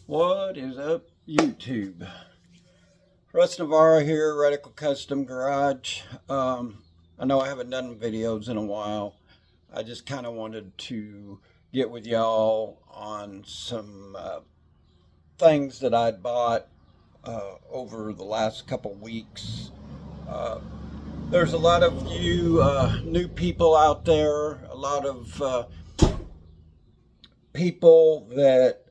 What is up, YouTube? Russ Navarro here, Radical Custom Garage. I know I haven't done videos in a while. I just kind of wanted to get with y'all on some things that I'd bought over the last couple weeks. There's a lot of you new people out there, a lot of people that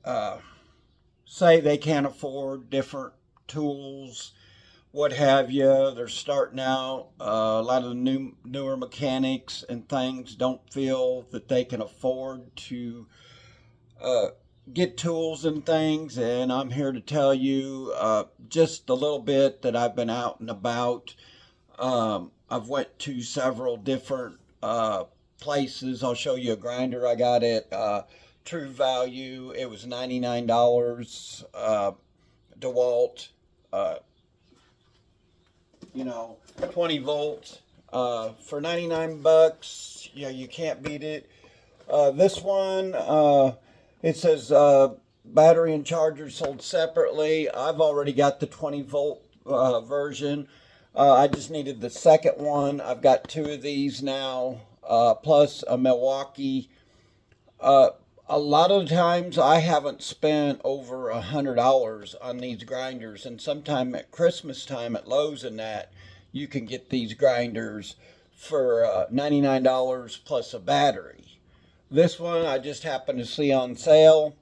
say they can't afford different tools, what have you. They're starting out. A lot of the newer mechanics and things don't feel that they can afford to get tools and things. And I'm here to tell you just a little bit that I've been out and about. I've went to several different places. I'll show you a grinder I got at True Value. It was $99. DeWalt, 20 volts for 99 bucks. Yeah, you can't beat it. This one, it says battery and charger sold separately. I've already got the 20 volt version. I just needed the second one. I've got two of these now, plus a Milwaukee. A lot of times I haven't spent over $100 on these grinders, and sometime at Christmas time at Lowe's and that, you can get these grinders for $99 plus a battery. This one I just happened to see on sale,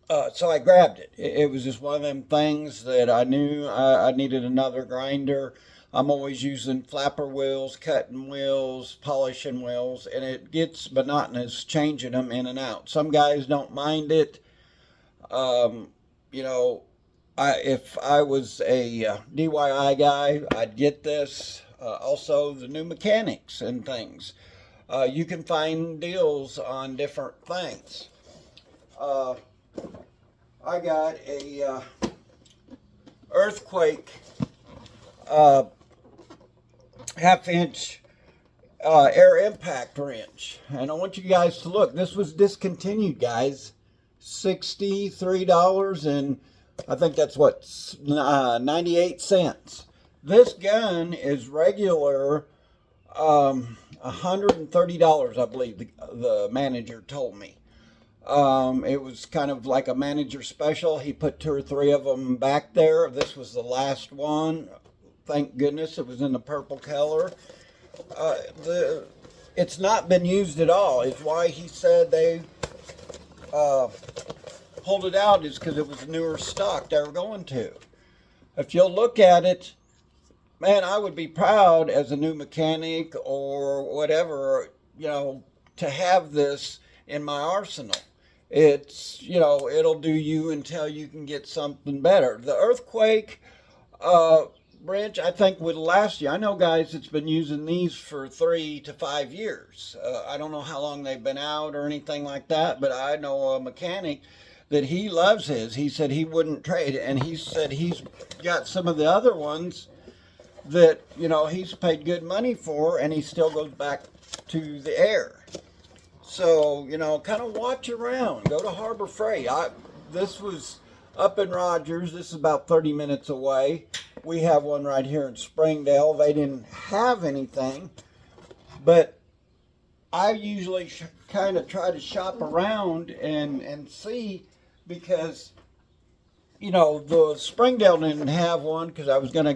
so I grabbed it. It was just one of them things that I knew I needed another grinder. I'm always using flapper wheels, cutting wheels, polishing wheels, and it gets monotonous changing them in and out. Some guys don't mind it. If I was a DIY guy, I'd get this. Also, the new mechanics and things. You can find deals on different things. I got a earthquake half-inch air impact wrench, and I want you guys to look. This was discontinued, guys. $63, and I think that's what, 98 cents. This gun is regular $130, I believe the manager told me. It was kind of like a manager special. He put 2 or 3 of them back there. This was the last one. Thank goodness it was in the purple color. It's not been used at all. It's why he said they pulled it out, is because it was newer stock they were going to. If you'll look at it, man, I would be proud as a new mechanic or whatever, to have this in my arsenal. It's, it'll do you until you can get something better. The earthquake wrench, I think, would last you. I know guys that's been using these for 3 to 5 years. I don't know how long they've been out or anything like that, but I know a mechanic that he loves his. He said he wouldn't trade it, and he said he's got some of the other ones that, he's paid good money for, and he still goes back to the air. So, kind of watch around. Go to Harbor Freight. This was up in Rogers. This is about 30 minutes away. We have one right here in Springdale. They didn't have anything, but I usually kind of try to shop around and see, because, the Springdale didn't have one because I was going to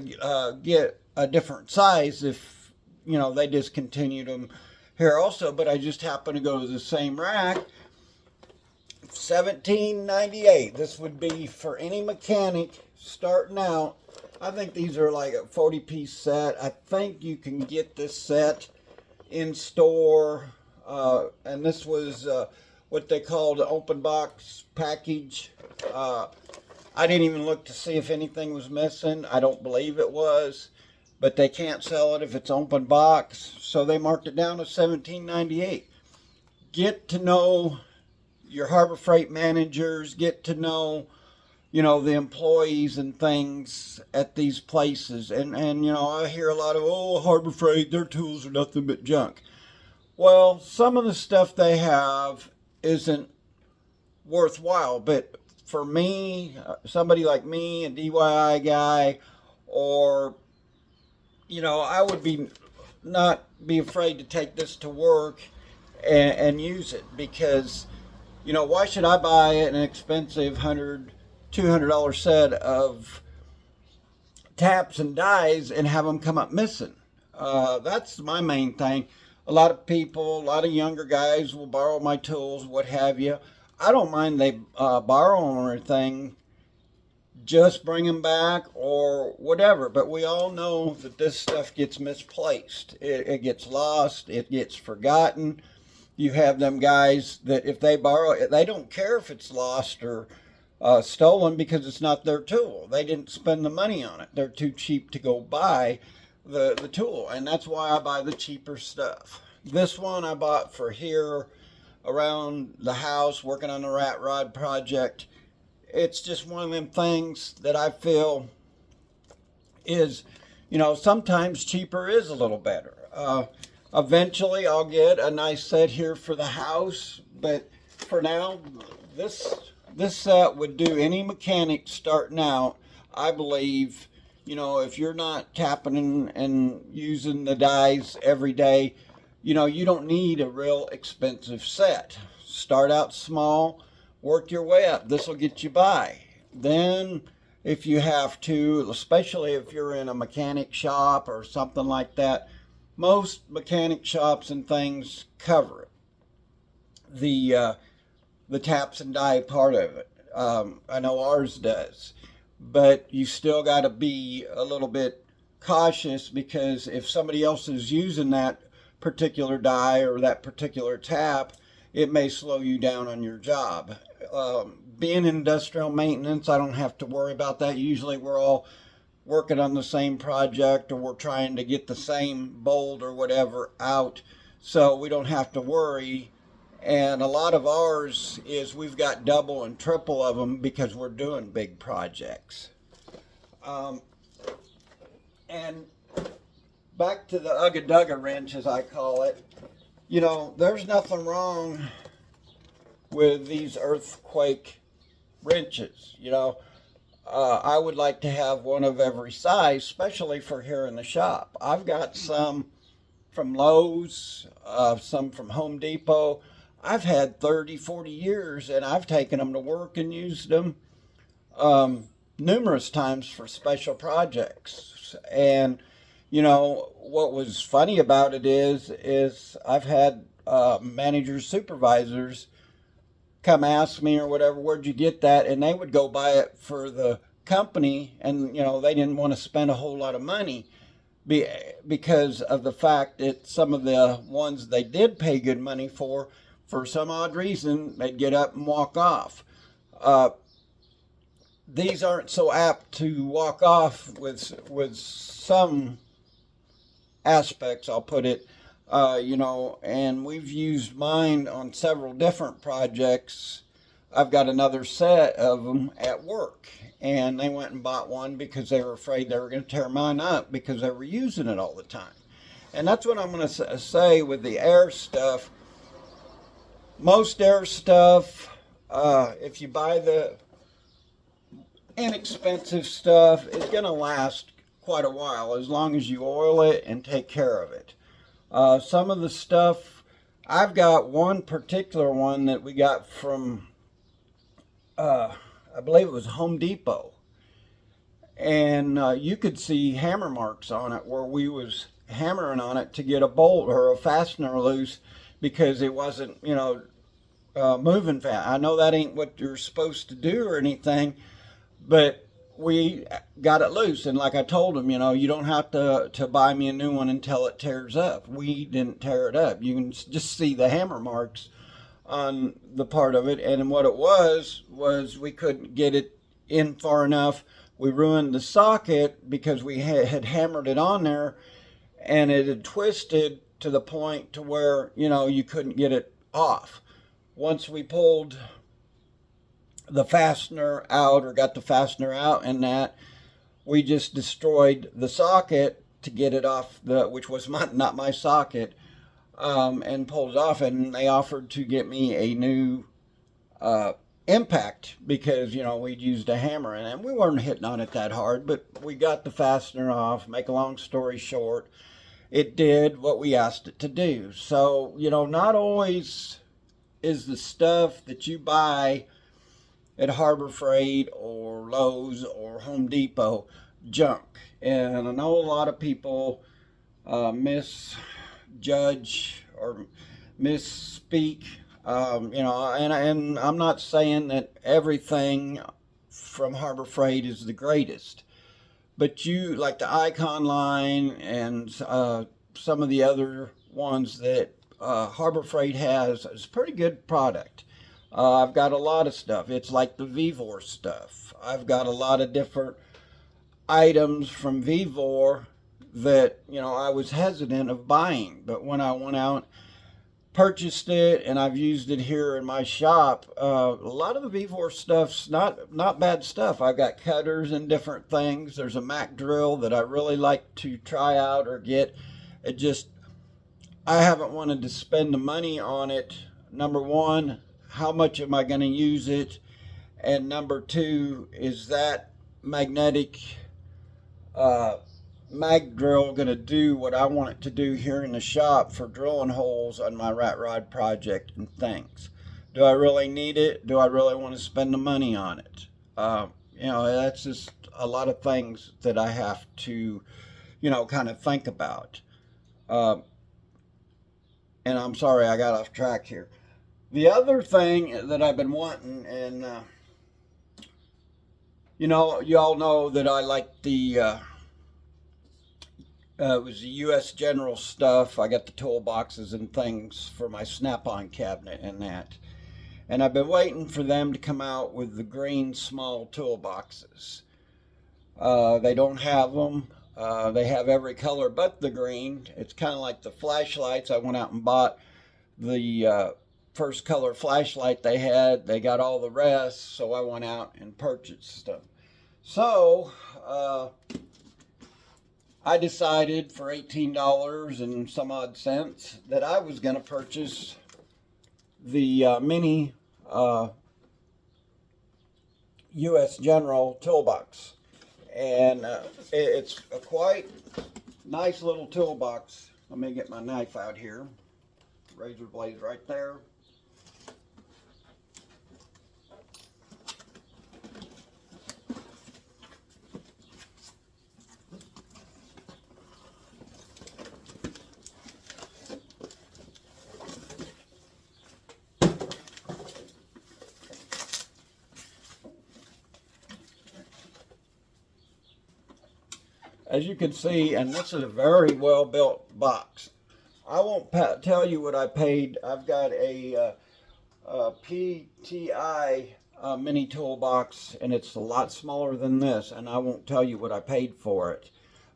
get a different size if, they discontinued them here also, but I just happened to go to the same rack. $17.98. This would be for any mechanic starting out. I think these are like a 40-piece set. I think you can get this set in store. And this was what they called an open box package. I didn't even look to see if anything was missing. I don't believe it was. But they can't sell it if it's open box. So they marked it down to $17.98. Get to know your Harbor Freight managers. Get to know, the employees and things at these places. And I hear a lot of, Harbor Freight, their tools are nothing but junk. Well, some of the stuff they have isn't worthwhile, but for me, somebody like me, a DIY guy, or, I would not be afraid to take this to work and use it, because, why should I buy an expensive $200 set of taps and dies and have them come up missing? That's my main thing. A lot of people, a lot of younger guys will borrow my tools, what have you. I don't mind they borrow them or anything, just bring them back or whatever. But we all know that this stuff gets misplaced. It gets lost. It gets forgotten. You have them guys that if they borrow it, they don't care if it's lost or stolen, because it's not their tool. They didn't spend the money on it. They're too cheap to go buy the tool, and that's why I buy the cheaper stuff. This one I bought for here around the house, working on the rat rod project. It's just one of them things that I feel is, sometimes cheaper is a little better. Eventually I'll get a nice set here for the house, but for now, this set would do any mechanic starting out, I believe. If you're not tapping and using the dies every day, you don't need a real expensive set. Start out small, work your way up. This will get you by. Then, if you have to, especially if you're in a mechanic shop or something like that, most mechanic shops and things cover it. The taps and die part of it. I know ours does. But you still got to be a little bit cautious, because if somebody else is using that particular die or that particular tap, it may slow you down on your job. Being industrial maintenance, I don't have to worry about that. Usually we're all working on the same project, or we're trying to get the same bolt or whatever out, so we don't have to worry. And a lot of ours is we've got double and triple of them because we're doing big projects. And back to the Ugga-Dugga wrench, as I call it, there's nothing wrong with these earthquake wrenches. I would like to have one of every size, especially for here in the shop. I've got some from Lowe's, some from Home Depot. I've had 30, 40 years, and I've taken them to work and used them numerous times for special projects. And, what was funny about it is I've had managers, supervisors come ask me or whatever, where'd you get that? And they would go buy it for the company, and, they didn't want to spend a whole lot of money because of the fact that some of the ones they did pay good money for some odd reason, they'd get up and walk off. These aren't so apt to walk off with some aspects, I'll put it, and we've used mine on several different projects. I've got another set of them at work, and they went and bought one because they were afraid they were going to tear mine up because they were using it all the time. And that's what I'm going to say with the air stuff. Most air stuff, if you buy the inexpensive stuff, it's going to last quite a while as long as you oil it and take care of it. Some of the stuff, I've got one particular one that we got from, I believe it was Home Depot. And you could see hammer marks on it where we was hammering on it to get a bolt or a fastener loose, because it wasn't, moving fast. I know that ain't what you're supposed to do or anything, but we got it loose. And like I told them, you don't have to buy me a new one until it tears up. We didn't tear it up. You can just see the hammer marks on the part of it. And what it was we couldn't get it in far enough. We ruined the socket because we had hammered it on there, and it had twisted to the point to where, you couldn't get it off. Once we pulled the fastener out, or got the fastener out, and that, we just destroyed the socket to get it off, which was not my socket, and pulled it off. And they offered to get me a new impact because, you know, we'd used a hammer and we weren't hitting on it that hard, but we got the fastener off. Make a long story short, it did what we asked it to do. So, you know, not always is the stuff that you buy at Harbor Freight or Lowe's or Home Depot junk. And I know a lot of people misjudge or misspeak. You know, and I'm not saying that everything from Harbor Freight is the greatest, but you like the Icon line and some of the other ones that Harbor Freight has is pretty good product. I've got a lot of stuff. It's like the Vivor stuff. I've got a lot of different items from Vivor that, you know, I was hesitant of buying, but when I went out, purchased it, and I've used it here in my shop, a lot of the Vivor stuff's not bad stuff. I've got cutters and different things. There's a Mac drill that I really like to try out or get. It just, I haven't wanted to spend the money on it. Number one, how much am I going to use it? And number two, is that magnetic mag drill going to do what I want it to do here in the shop for drilling holes on my rat rod project and things? Do I really need it? Do I really want to spend the money on it? You know, that's just a lot of things that I have to, you know, kind of think about. And I'm sorry I got off track here. The other thing that I've been wanting, and you know, you all know that I like the it was the U.S. General stuff. I got the toolboxes and things for my snap-on cabinet and that. And I've been waiting for them to come out with the green small toolboxes. They don't have them. They have every color but the green. It's kind of like the flashlights. I went out and bought the first color flashlight they had. They got all the rest, so I went out and purchased them. So, I decided for $18 and some odd cents that I was going to purchase the mini U.S. General toolbox. And it's a quite nice little toolbox. Let me get my knife out here. Razor blade right there. As you can see, and this is a very well built box. I won't tell you what I paid. I've got a PTI mini toolbox, and it's a lot smaller than this, and I won't tell you what I paid for it.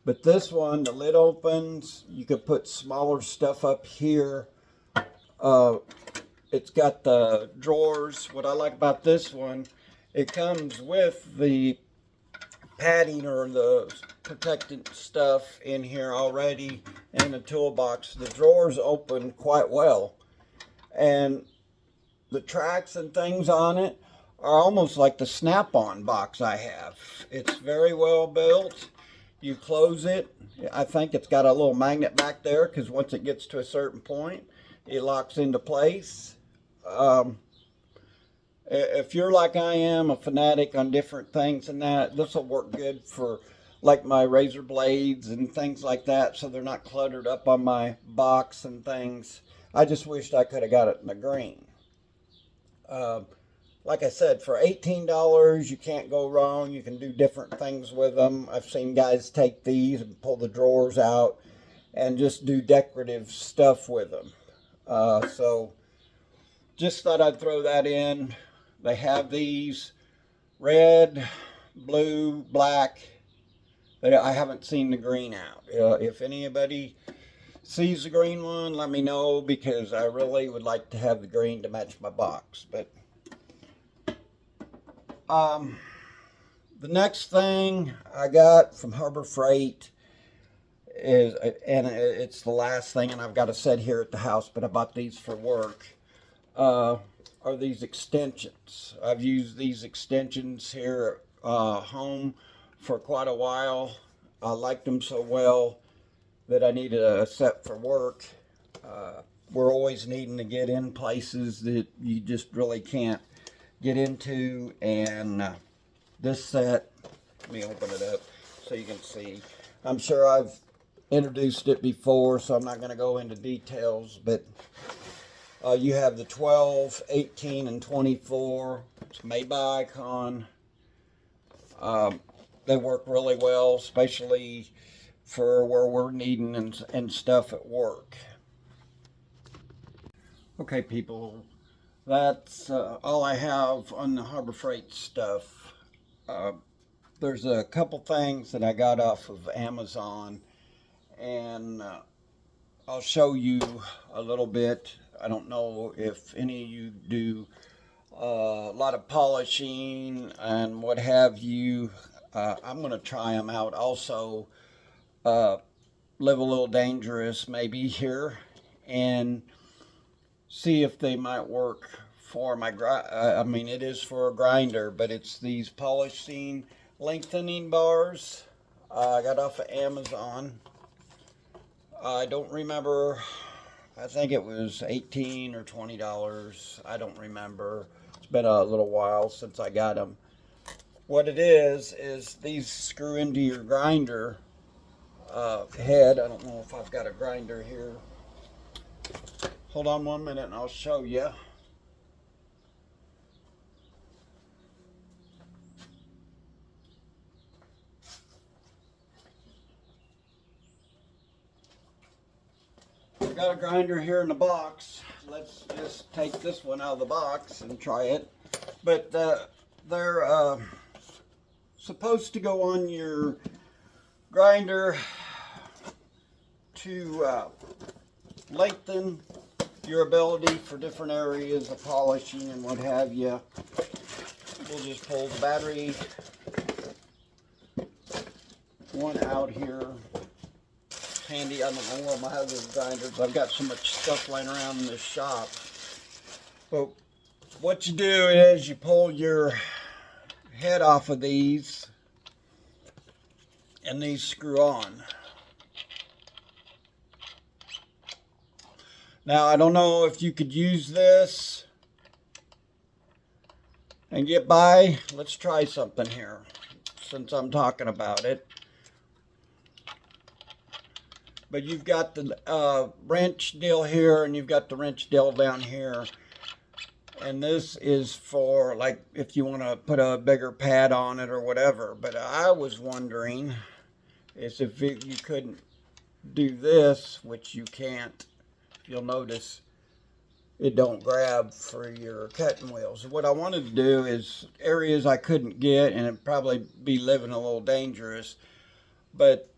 But this one, the lid opens. You could put smaller stuff up here. It's got the drawers. What I like about this one, it comes with the padding or the protectant stuff in here already in the toolbox. The drawers open quite well, and the tracks and things on it are almost like the snap-on box I have. It's very well built. You close it. I think it's got a little magnet back there because once it gets to a certain point, it locks into place. If you're like I am, a fanatic on different things and that, this will work good for like my razor blades and things like that, so they're not cluttered up on my box and things. I just wished I could have got it in the green. Like I said, for $18, you can't go wrong. You can do different things with them. I've seen guys take these and pull the drawers out and just do decorative stuff with them. So just thought I'd throw that in. They have these red, blue, black. I haven't seen the green out. If anybody sees the green one, let me know, because I really would like to have the green to match my box. But the next thing I got from Harbor Freight is, and it's the last thing, and I've got a set here at the house, but I bought these for work. are these extensions. I've used these extensions here at home for quite a while. I liked them so well that I needed a set for work. We're always needing to get in places that you just really can't get into, and this set, let me open it up so you can see. I'm sure I've introduced it before, so I'm not going to go into details, but you have the 12, 18, and 24. It's made by Icon. They work really well, especially for where we're needing and stuff at work. Okay, people, that's all I have on the Harbor Freight stuff. There's a couple things that I got off of Amazon, and I'll show you a little bit. I don't know if any of you do a lot of polishing and what have you. I'm going to try them out. Also, live a little dangerous maybe here and see if they might work for my I mean, it is for a grinder, but it's these polishing lengthening bars. I got off of Amazon. I don't remember. I think it was $18 or $20. I don't remember. It's been a little while since I got them. What it is these screw into your grinder head. I don't know if I've got a grinder here. Hold on 1 minute and I'll show you. I got a grinder here in the box. Let's just take this one out of the box and try it. But they're supposed to go on your grinder to lengthen your ability for different areas of polishing and what have you. We'll just pull the battery one out here. Handy. I don't know where my other grinders. I've got so much stuff laying around in this shop. But what you do is you pull your head off of these, and these screw on. Now, I don't know if you could use this and get by. Let's try something here since I'm talking about it. But you've got the wrench deal here, and you've got the wrench deal down here. And this is for, like, if you want to put a bigger pad on it or whatever. But I was wondering is if you couldn't do this, which you can't. You'll notice it don't grab for your cutting wheels. What I wanted to do is areas I couldn't get, and it'd probably be living a little dangerous, but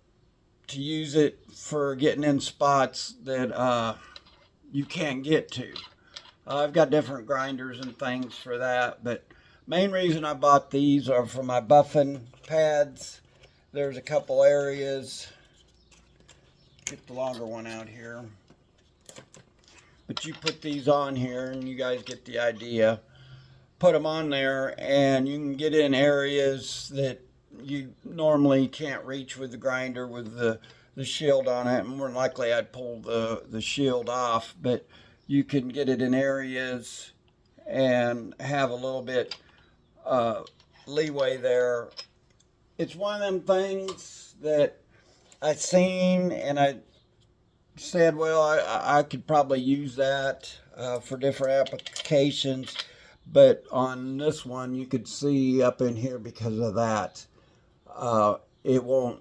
to use it for getting in spots that you can't get to. I've got different grinders and things for that, but main reason I bought these are for my buffing pads. There's a couple areas. Get the longer one out here. But you put these on here and you guys get the idea. Put them on there and you can get in areas that you normally can't reach with the grinder with the shield on it. More than likely I'd pull the shield off, but you can get it in areas and have a little bit leeway there. It's one of them things that I seen and I said, well, I could probably use that for different applications, but on this one you could see up in here because of that it won't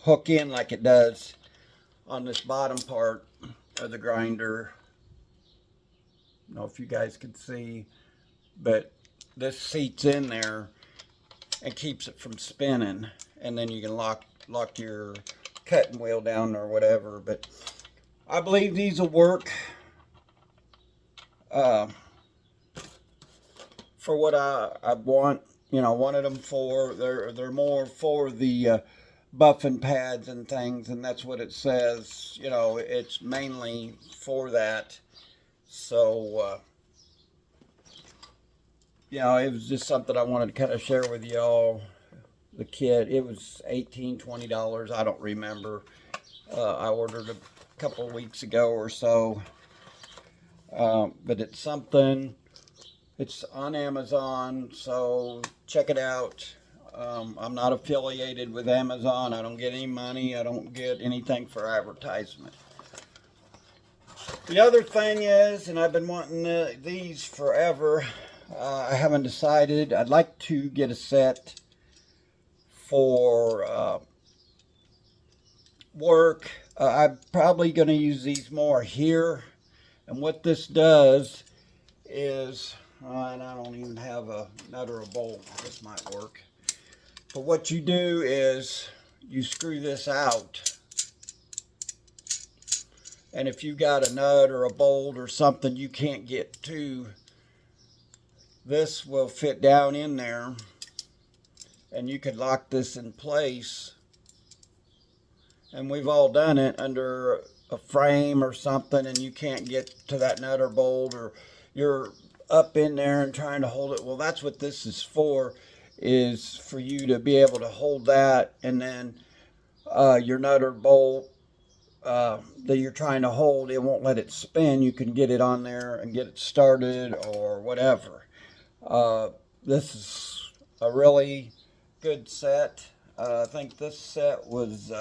hook in like it does on this bottom part of the grinder. I don't know if you guys can see, but this seats in there and keeps it from spinning, and then you can lock your cutting wheel down or whatever. But I believe these will work for what I want. You know, wanted them for. They're more for the buffing pads and things, and that's what it says. You know, it's mainly for that. So you know, it was just something I wanted to kind of share with y'all. The kit, it was $18, $20. I don't remember. I ordered a couple of weeks ago or so. But it's something, it's on Amazon, so check it out. I'm not affiliated with Amazon. I don't get any money. I don't get anything for advertisement. The other thing is, and I've been wanting these forever, I haven't decided. I'd like to get a set for work. I'm probably going to use these more here. And what this does is, and I don't even have a nut or a bolt. This might work. But what you do is you screw this out. And if you got a nut or a bolt or something you can't get to, this will fit down in there. And you could lock this in place. And we've all done it under a frame or something, and you can't get to that nut or bolt, or you're up in there and trying to hold it. Well, that's what this is for you to be able to hold that, and then your nut or bolt that you're trying to hold, it won't let it spin. You can get it on there and get it started or whatever. This is a really good set. I think this set was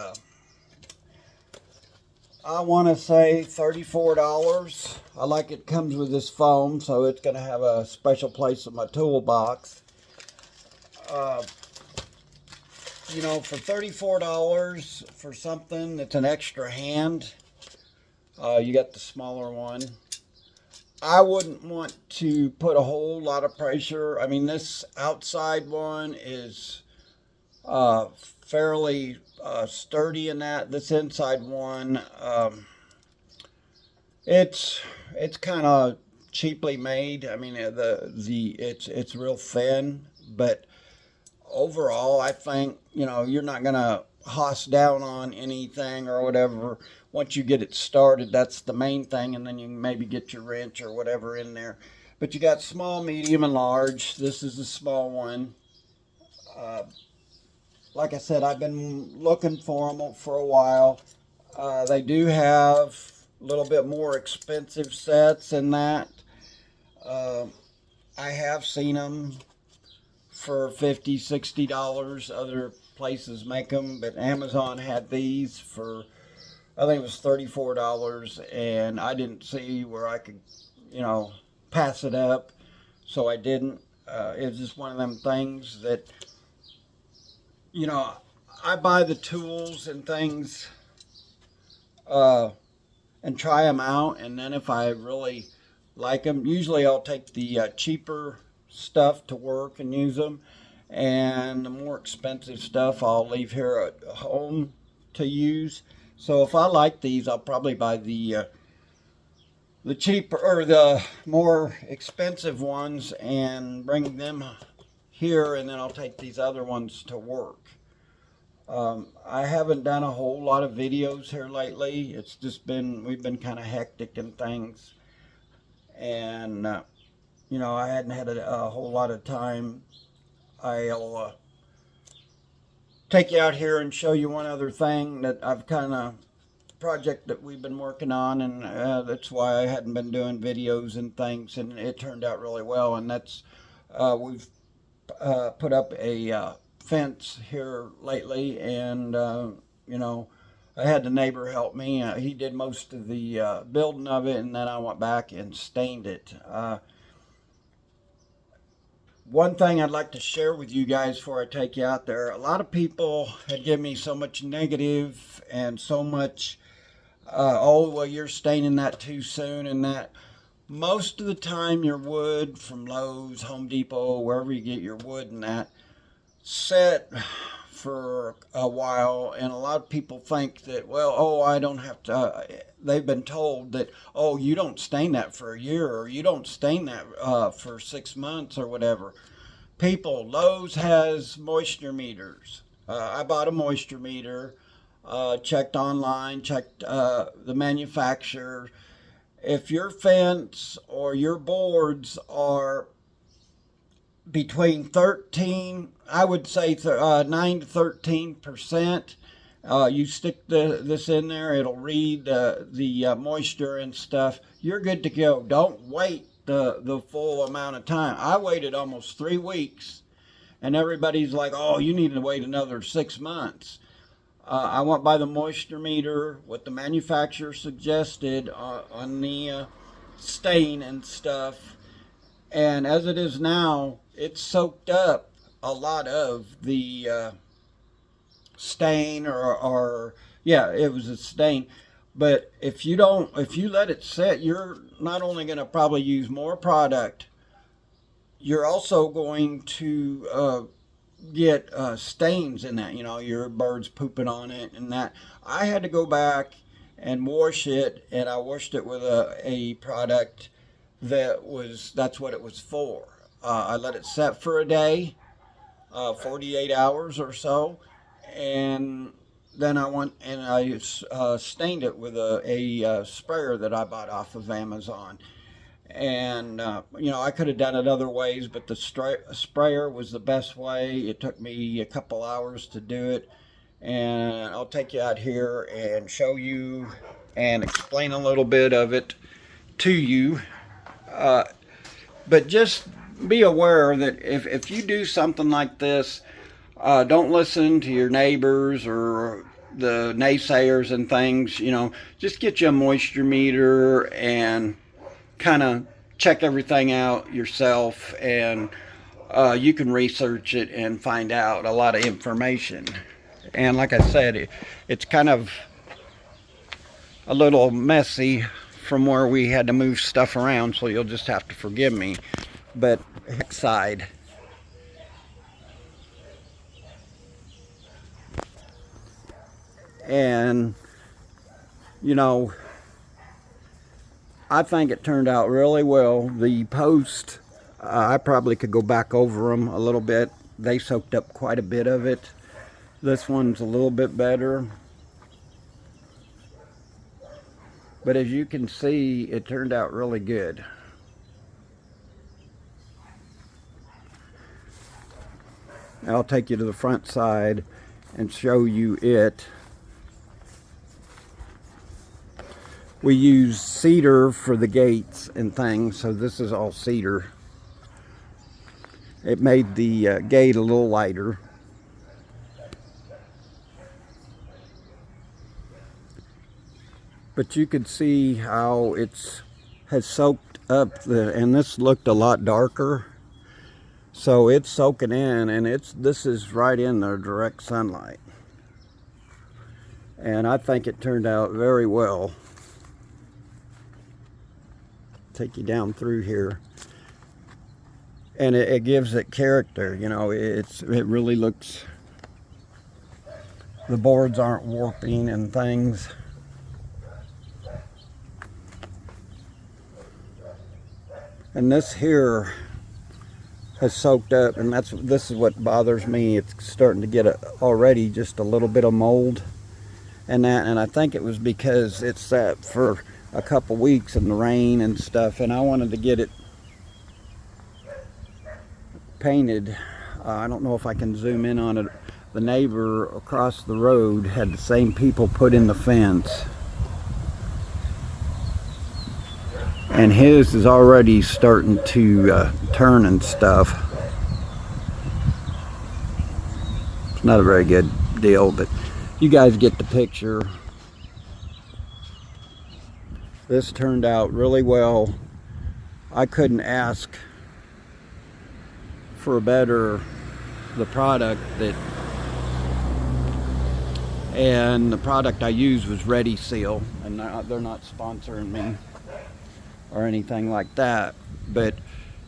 I want to say $34. I like it comes with this foam, so it's going to have a special place in my toolbox. You know, for $34 for something that's an extra hand, you got the smaller one. I wouldn't want to put a whole lot of pressure. I mean, this outside one is fairly sturdy in that. This inside one, it's kind of cheaply made. I mean, it's real thin, but overall, I think, you know, you're not gonna hoss down on anything or whatever. Once you get it started, that's the main thing, and then you can maybe get your wrench or whatever in there. But you got small, medium, and large. This is the small one. Like I said, I've been looking for them for a while. They do have a little bit more expensive sets than that. I have seen them for $50, $60. Other places make them, but Amazon had these for, I think it was $34, and I didn't see where I could, you know, pass it up, so I didn't. It was just one of them things that, you know, I buy the tools and things and try them out, and then if I really like them, usually I'll take the cheaper stuff to work and use them, and the more expensive stuff I'll leave here at home to use. So if I like these, I'll probably buy the cheaper or the more expensive ones and bring them here, and then I'll take these other ones to work. I haven't done a whole lot of videos here lately. It's just we've been kind of hectic and things, and you know, I hadn't had a whole lot of time. I'll take you out here and show you one other thing that I've kind of project that we've been working on, and that's why I hadn't been doing videos and things, and it turned out really well. And that's we've put up a fence here lately, and you know, I had the neighbor help me. He did most of the building of it, and then I went back and stained it. One thing I'd like to share with you guys before I take you out there, a lot of people had given me so much negative and so much, oh, well, you're staining that too soon, and that. Most of the time, your wood from Lowe's, Home Depot, wherever you get your wood and that, set for a while, and a lot of people think that, well, oh, I don't have to, they've been told that, oh, you don't stain that for a year, or you don't stain that for 6 months or whatever. People, Lowe's has moisture meters. I bought a moisture meter, checked online, checked the manufacturer. If your fence or your boards are between 13, I would say 9 to 13%. You stick this in there, it'll read the moisture and stuff. You're good to go. Don't wait the full amount of time. I waited almost 3 weeks, and everybody's like, oh, you need to wait another 6 months. I went by the moisture meter, what the manufacturer suggested on the stain and stuff. And as it is now, it's soaked up a lot of the stain or yeah, it was a stain. But if you let it sit, you're not only going to probably use more product, you're also going to get stains in that. You know, your birds pooping on it and that. I had to go back and wash it, and I washed it with a product that's what it was for. I let it set for a day, 48 hours or so, and then I went and I stained it with a sprayer that I bought off of Amazon. And you know, I could have done it other ways, but the sprayer was the best way. It took me a couple hours to do it, and I'll take you out here and show you and explain a little bit of it to you. But just be aware that if you do something like this, don't listen to your neighbors or the naysayers and things. You know, just get you a moisture meter and kind of check everything out yourself, and you can research it and find out a lot of information. And like I said, it's kind of a little messy from where we had to move stuff around, so you'll just have to forgive me. But side, and you know, I think it turned out really well. The posts, I probably could go back over them a little bit. They soaked up quite a bit of it. This one's a little bit better. But as you can see, it turned out really good. I'll take you to the front side and show you it. We use cedar for the gates and things, so this is all cedar. It made the gate a little lighter. But you could see how it's has soaked up and this looked a lot darker. So it's soaking in, and this is right in the direct sunlight. And I think it turned out very well. Take you down through here, and it gives it character. You know, it really looks, the boards aren't warping and things. And this here has soaked up, and this is what bothers me. It's starting to get already just a little bit of mold and that, and I think it was because it sat for a couple weeks in the rain and stuff, and I wanted to get it painted. I don't know if I can zoom in on it. The neighbor across the road had the same people put in the fence, and his is already starting to turn and stuff. It's not a very good deal, but you guys get the picture. This turned out really well. I couldn't ask for the product and the product I used was Ready Seal, and they're not sponsoring me or anything like that. But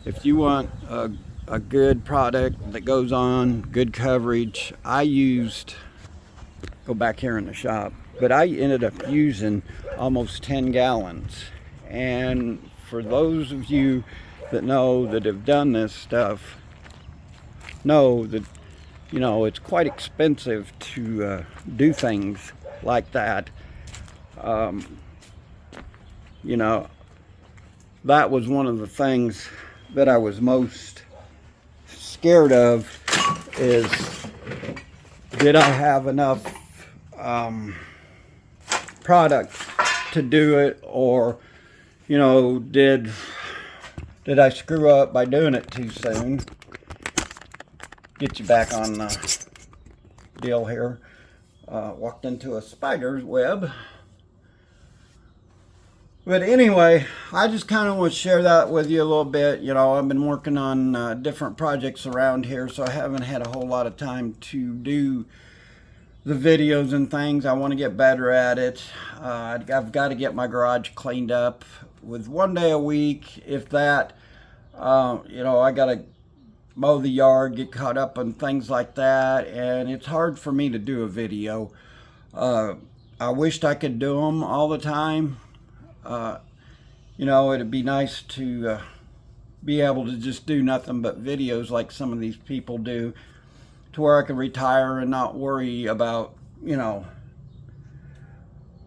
if you want a good product that goes on, good coverage, go back here in the shop, but I ended up using almost 10 gallons. And for those of you that know, that have done this stuff, know that, you know, it's quite expensive to do things like that. You know, that was one of the things that I was most scared of is, did I have enough product to do it, or, you know, did I screw up by doing it too soon? Get you back on the deal here. Walked into a spider's web. But anyway, I just kind of want to share that with you a little bit. You know, I've been working on different projects around here, so I haven't had a whole lot of time to do the videos and things. I want to get better at it. I've got to get my garage cleaned up with 1 day a week, if that. You know, I got to mow the yard, get caught up on things like that, and it's hard for me to do a video. I wished I could do them all the time. You know, it'd be nice to be able to just do nothing but videos like some of these people do, to where I can retire and not worry about, you know,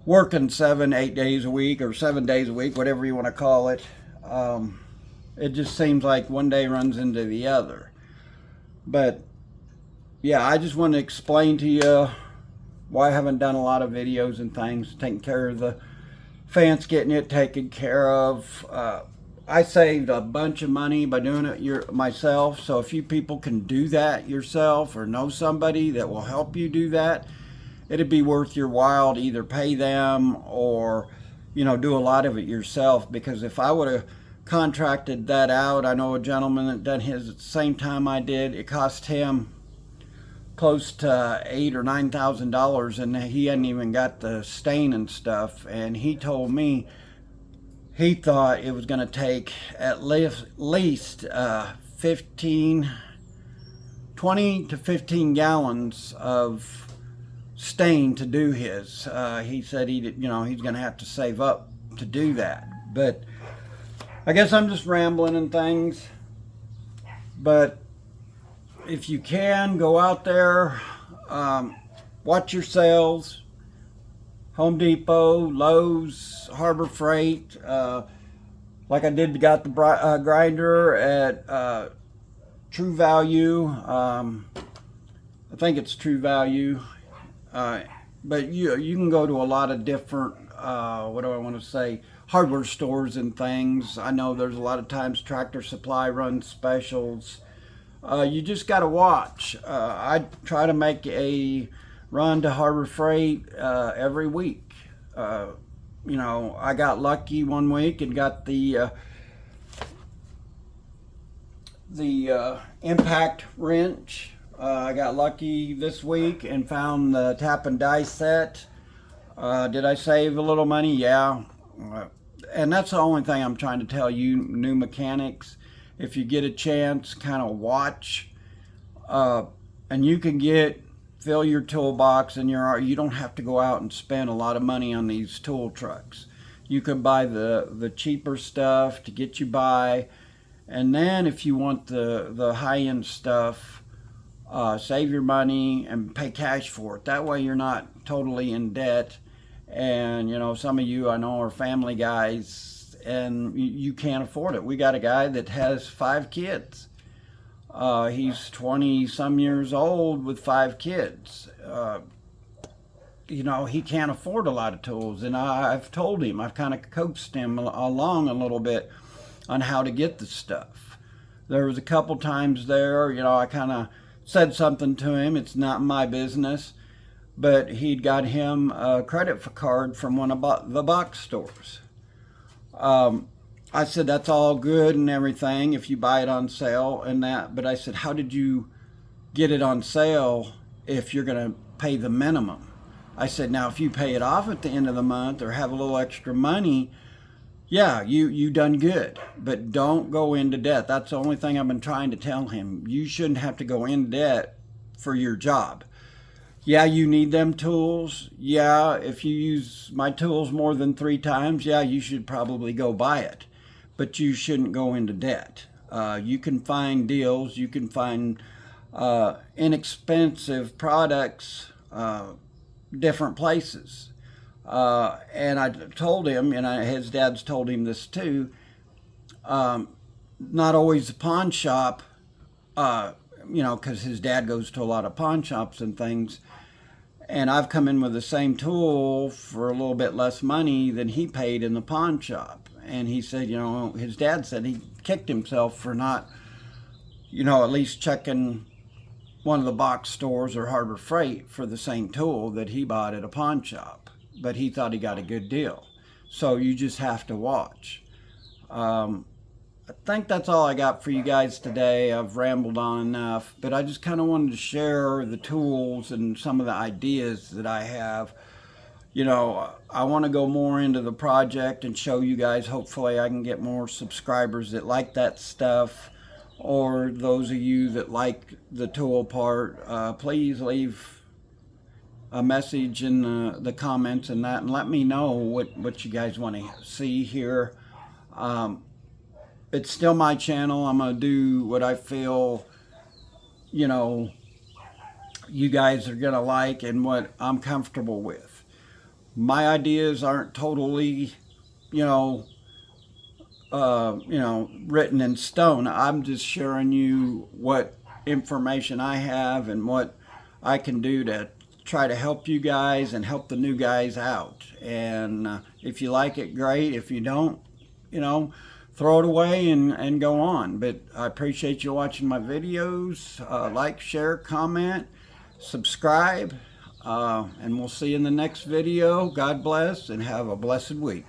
working 7, 8 days a week or 7 days a week, whatever you want to call it. It just seems like one day runs into the other. But yeah, I just want to explain to you why I haven't done a lot of videos and things, taking care of the fence, getting it taken care of. I saved a bunch of money by doing it myself. So if you people can do that yourself, or know somebody that will help you do that, it'd be worth your while to either pay them or, you know, do a lot of it yourself. Because if I would have contracted that out, I know a gentleman that done his at the same time I did. It cost him close to $8,000 or $9,000, and he hadn't even got the stain and stuff. And he told me he thought it was going to take at least 20 to 15 gallons of stain to do his. He said he's going to have to save up to do that. But I guess I'm just rambling and things. But if you can, go out there, watch your sales. Home Depot, Lowe's, Harbor Freight. Like I did, got the grinder at True Value. I think it's True Value. But you can go to a lot of different, what do I want to say, hardware stores and things. I know there's a lot of times Tractor Supply runs specials. You just got to watch. I try to make a run to Harbor Freight every week. You know, I got lucky one week and got the impact wrench. I got lucky this week and found the tap and die set. Did I save a little money? Yeah. And that's the only thing I'm trying to tell you, new mechanics. If you get a chance, kind of watch. And you can fill your toolbox, and you don't have to go out and spend a lot of money on these tool trucks. You can buy the cheaper stuff to get you by. And then if you want the high-end stuff, save your money and pay cash for it. That way you're not totally in debt. And, you know, some of you I know are family guys, and you can't afford it. We got a guy that has 5 kids. He's 20-some years old with 5 kids. You know, he can't afford a lot of tools. And I've told him, I've kind of coaxed him along a little bit on how to get the stuff. There was a couple times there, you know, I kind of said something to him. It's not my business. But he'd got him a credit card from one of the box stores. I said, that's all good and everything if you buy it on sale and that. But I said, how did you get it on sale if you're going to pay the minimum? I said, now if you pay it off at the end of the month or have a little extra money, yeah, you done good. But don't go into debt. That's the only thing I've been trying to tell him. You shouldn't have to go in debt for your job. Yeah, you need them tools. Yeah, if you use my tools more than 3 times, yeah, you should probably go buy it. But you shouldn't go into debt. You can find deals. You can find inexpensive products different places. And I told him, and his dad's told him this too, not always the pawn shop you know, because his dad goes to a lot of pawn shops and things. And I've come in with the same tool for a little bit less money than he paid in the pawn shop. And he said, you know, his dad said he kicked himself for not, you know, at least checking one of the box stores or Harbor Freight for the same tool that he bought at a pawn shop. But he thought he got a good deal. So you just have to watch. I think that's all I got for you guys today. I've rambled on enough, but I just kind of wanted to share the tools and some of the ideas that I have. You know, I want to go more into the project and show you guys. Hopefully I can get more subscribers that like that stuff, or those of you that like the tool part. Please leave a message in the comments and that, and let me know what you guys want to see here. It's still my channel. I'm going to do what I feel, you know, you guys are going to like and what I'm comfortable with. My ideas aren't totally, you know, written in stone. I'm just sharing you what information I have and what I can do to try to help you guys and help the new guys out. And if you like it, great. If you don't, you know, throw it away and go on. But I appreciate you watching my videos. Like, share, comment, subscribe, and we'll see you in the next video. God bless and have a blessed week.